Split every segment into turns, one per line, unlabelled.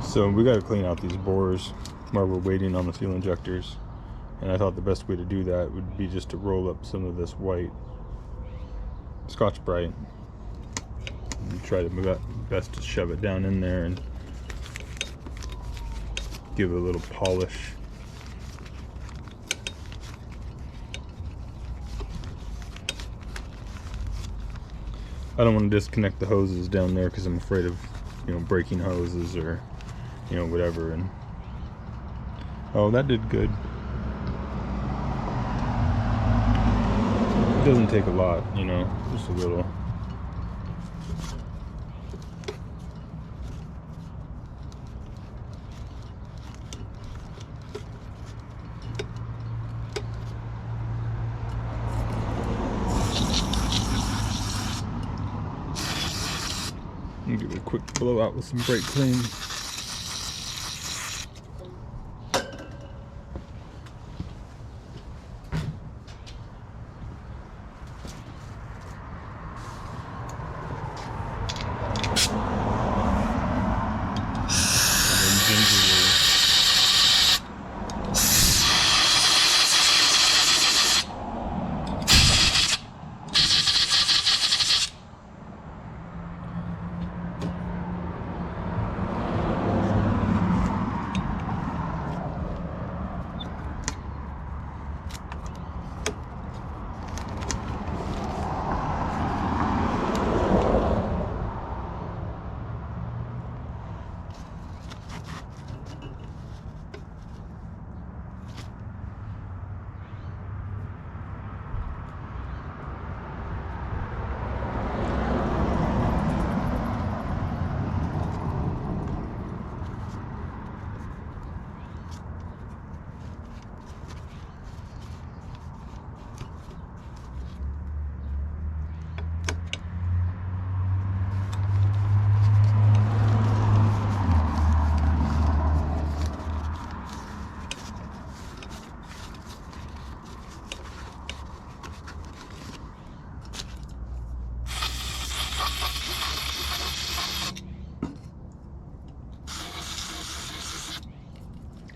So we got to clean out these bores while we're waiting on the fuel injectors, and I thought the best way to do that would be just to roll up some of this white Scotch-Brite and try to best to shove it down in there and give it a little polish. I don't want to disconnect the hoses down there because I'm afraid of, breaking hoses or, whatever. And oh, that did good. It doesn't take a lot, just a little. Give it a quick blowout with some brake clean.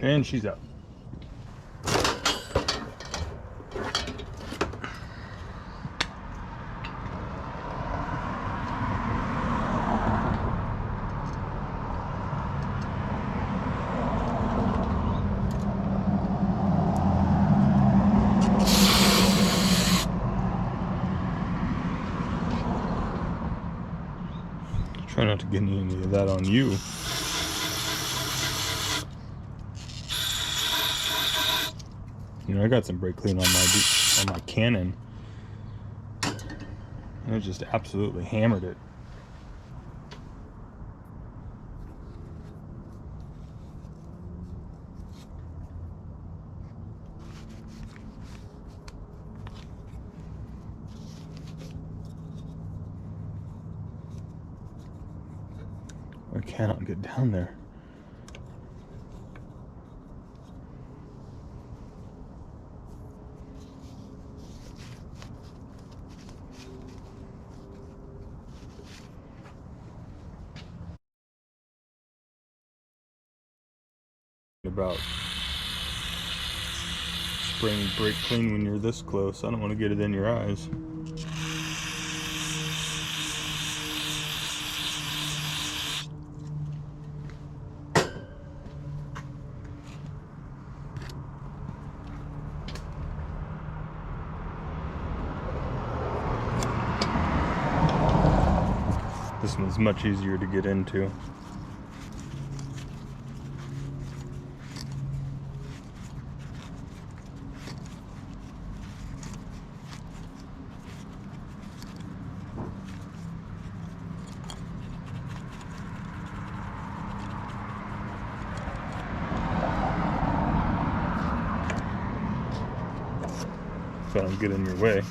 And she's up. Try not to get any of that on you. I got some brake clean on my Canon, and it just absolutely hammered it. I cannot get down there. About spraying brake clean when you're this close. I don't want to get it in your eyes. This one's much easier to get into. So I don't get in your way.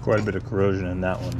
Quite a bit of corrosion in that one.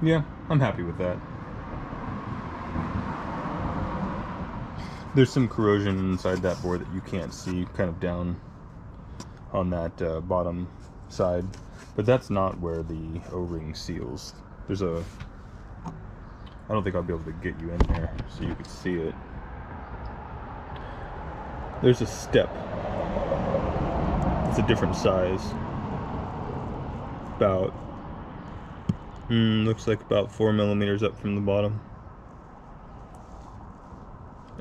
Yeah, I'm happy with that. There's some corrosion inside that board that you can't see, kind of down on that bottom side, but that's not where the O-ring seals. There's a, I don't think I'll be able to get you in there so you can see it. There's a step. It's a different size. About, looks like about 4 millimeters up from the bottom.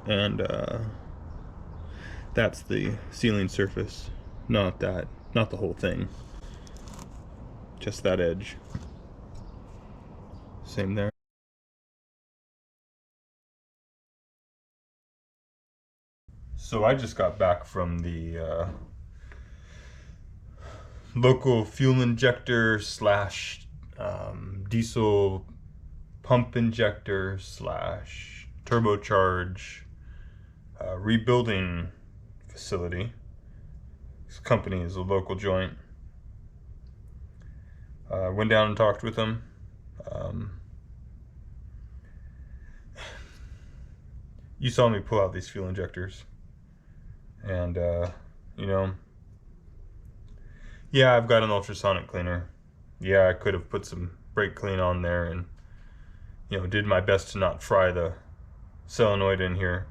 And that's the sealing surface, not the whole thing, just that edge. Same there. So I just got back from the local fuel injector slash diesel pump injector slash turbocharge rebuilding facility. This company is a local joint. Went down and talked with them. You saw me pull out these fuel injectors, and you know, yeah, I've got an ultrasonic cleaner. Yeah, I could have put some brake clean on there and, you know, did my best to not fry the solenoid in here.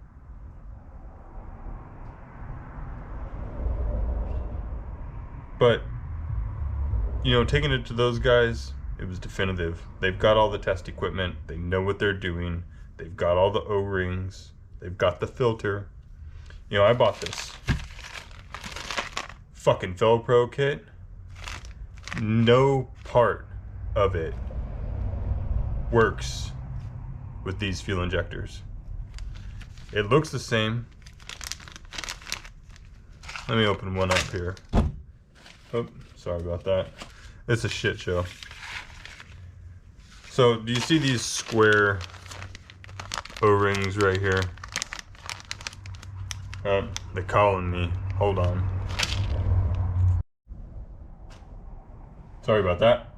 But, you know, taking it to those guys, it was definitive. They've got all the test equipment. They know what they're doing. They've got all the O-rings. They've got the filter. You know, I bought this fucking Velcro kit. No part of it works with these fuel injectors. It looks the same. Let me open one up here. Oh, sorry about that. It's a shit show. So, do you see these square O-rings right here? Oh, they're calling me. Hold on. Sorry about that.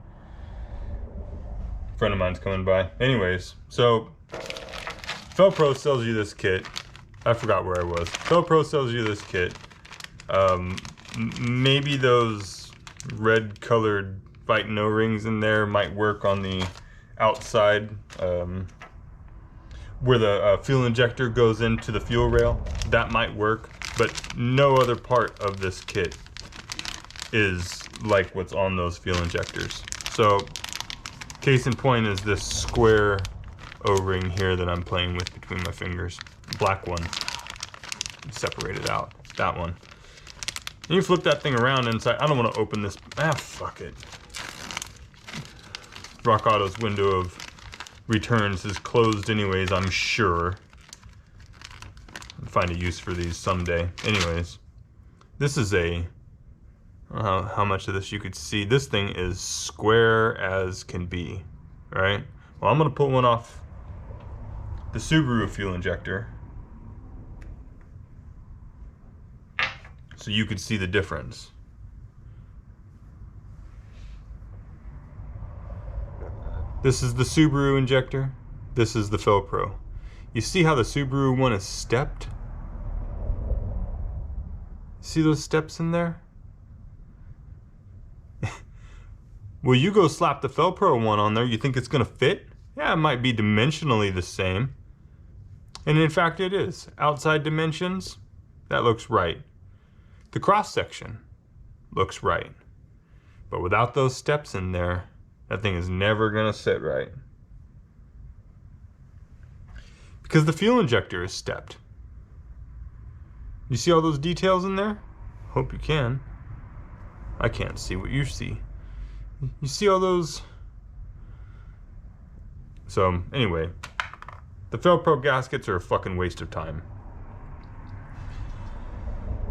A friend of mine's coming by. Anyways, so Velcro sells you this kit. I forgot where I was. Velcro sells you this kit. Maybe those red colored fighting O-rings in there might work on the outside, where the fuel injector goes into the fuel rail. That might work, but no other part of this kit is like what's on those fuel injectors. So, case in point is this square O-ring here that I'm playing with between my fingers. Black one, separated out. That one. And you flip that thing around inside. I don't want to open this. Ah, fuck it. Rock Auto's window of returns is closed anyways, I'm sure. I'll find a use for these someday. Anyways, this is a, I don't know how much of this you could see. This thing is square as can be, right? Well, I'm gonna pull one off the Subaru fuel injector so you could see the difference. This is the Subaru injector. This is the Felpro. You see how the Subaru one is stepped? See those steps in there? Well, you go slap the Felpro one on there, you think it's gonna fit? Yeah, it might be dimensionally the same. And in fact it is. Outside dimensions, that looks right. The cross section looks right. But without those steps in there, that thing is never gonna sit right. Because the fuel injector is stepped. You see all those details in there? Hope you can. I can't see what you see. You see all those? So anyway, the Felpro gaskets are a fucking waste of time.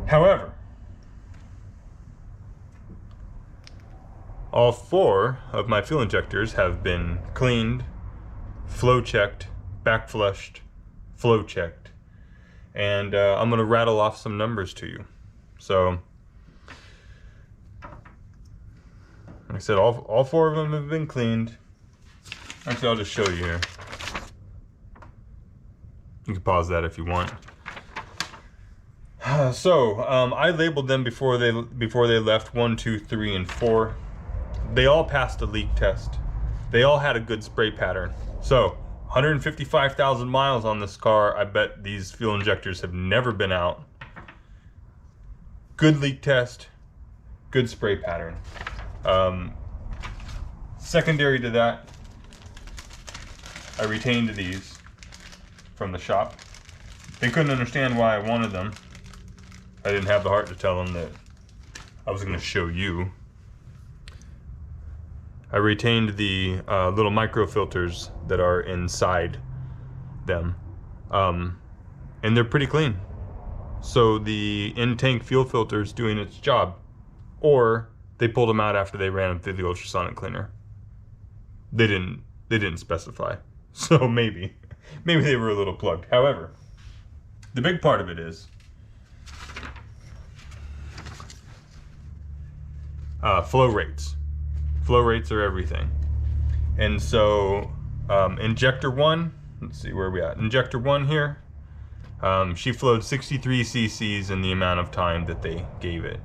However, all 4 of my fuel injectors have been cleaned, flow checked, back flushed, flow checked, and I'm gonna rattle off some numbers to you. So, like I said, all 4 of them have been cleaned. Actually, I'll just show you here. You can pause that if you want. I labeled them before they left 1, 2, 3, and 4. They all passed a leak test. They all had a good spray pattern. So 155,000 miles on this car. I bet these fuel injectors have never been out. Good leak test, good spray pattern. Secondary to that, I retained these from the shop. They couldn't understand why I wanted them. I didn't have the heart to tell them that I was going to show you. I retained the little micro filters that are inside them, and they're pretty clean. So the in-tank fuel filter is doing its job, or they pulled them out after they ran them through the ultrasonic cleaner. They didn't specify, so maybe they were a little plugged. However, the big part of it is flow rates. Flow rates are everything. And so injector 1, let's see where we at. Injector 1 here, she flowed 63 cc's in the amount of time that they gave it.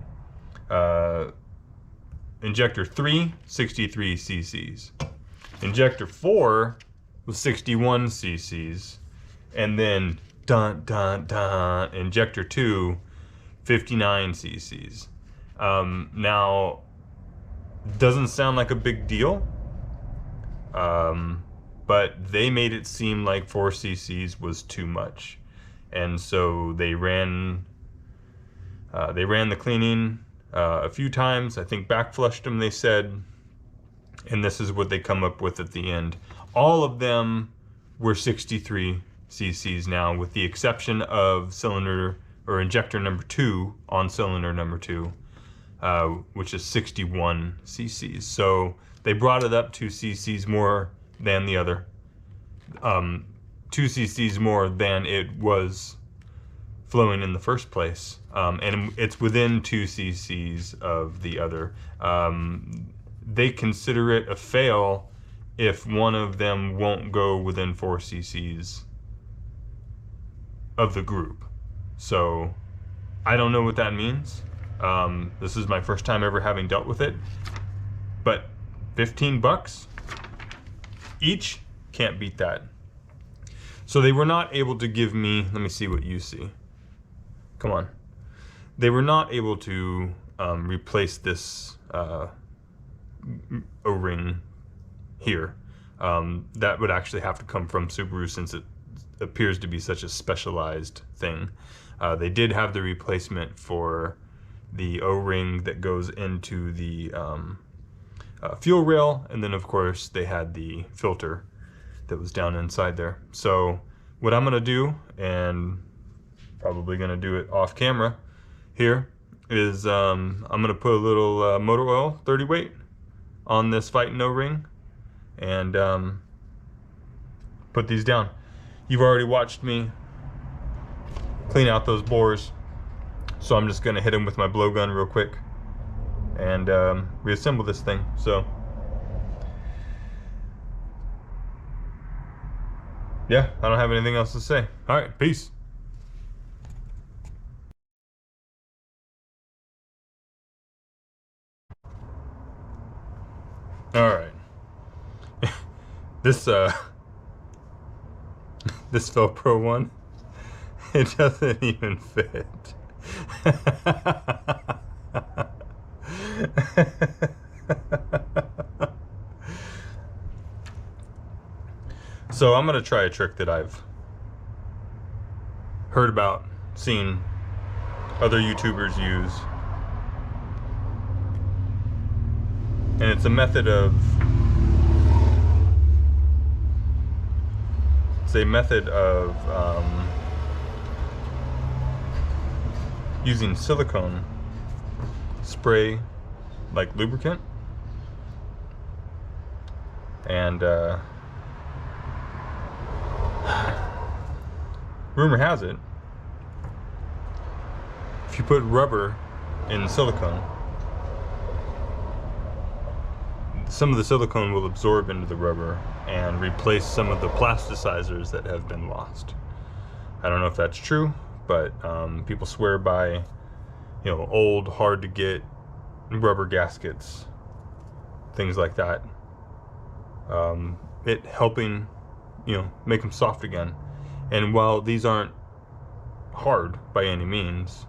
Injector 3, 63 cc's. Injector 4 was 61 cc's. And then injector 2, 59 cc's. Now, doesn't sound like a big deal, but they made it seem like 4 cc's was too much, and so they ran the cleaning a few times. I think back flushed them, they said, and this is what they come up with at the end. All of them were 63 cc's now, with the exception of cylinder or injector number 2 on cylinder number 2. Which is 61 cc's. So they brought it up 2 cc's more than the other. 2 cc's more than it was flowing in the first place. And it's within 2 cc's of the other. They consider it a fail if one of them won't go within 4 cc's of the group. So I don't know what that means. This is my first time ever having dealt with it, but 15 bucks each, can't beat that. So they were not able to give me, let me see what you see. Come on. They were not able to replace this O-ring here. That would actually have to come from Subaru, since it appears to be such a specialized thing. They did have the replacement for the O-ring that goes into the fuel rail, and then of course they had the filter that was down inside there. So what I'm gonna do, and probably gonna do it off camera here, is I'm gonna put a little motor oil 30 weight on this Fightin' O-ring and put these down. You've already watched me clean out those bores, so I'm just gonna hit them with my blowgun real quick and reassemble this thing. So yeah, I don't have anything else to say. All right, peace. All right. This this Velcro one, it doesn't even fit. So I'm gonna try a trick that I've heard about, seen other YouTubers use. And it's a method of using silicone spray like lubricant, and rumor has it, if you put rubber in silicone, some of the silicone will absorb into the rubber and replace some of the plasticizers that have been lost. I don't know if that's true, but people swear by, you know, old, hard to get rubber gaskets, things like that. It helping, you know, make them soft again. And while these aren't hard by any means,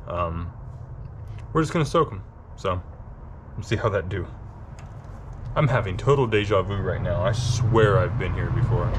we're just gonna soak them. So let's see how that do. I'm having total deja vu right now. I swear I've been here before.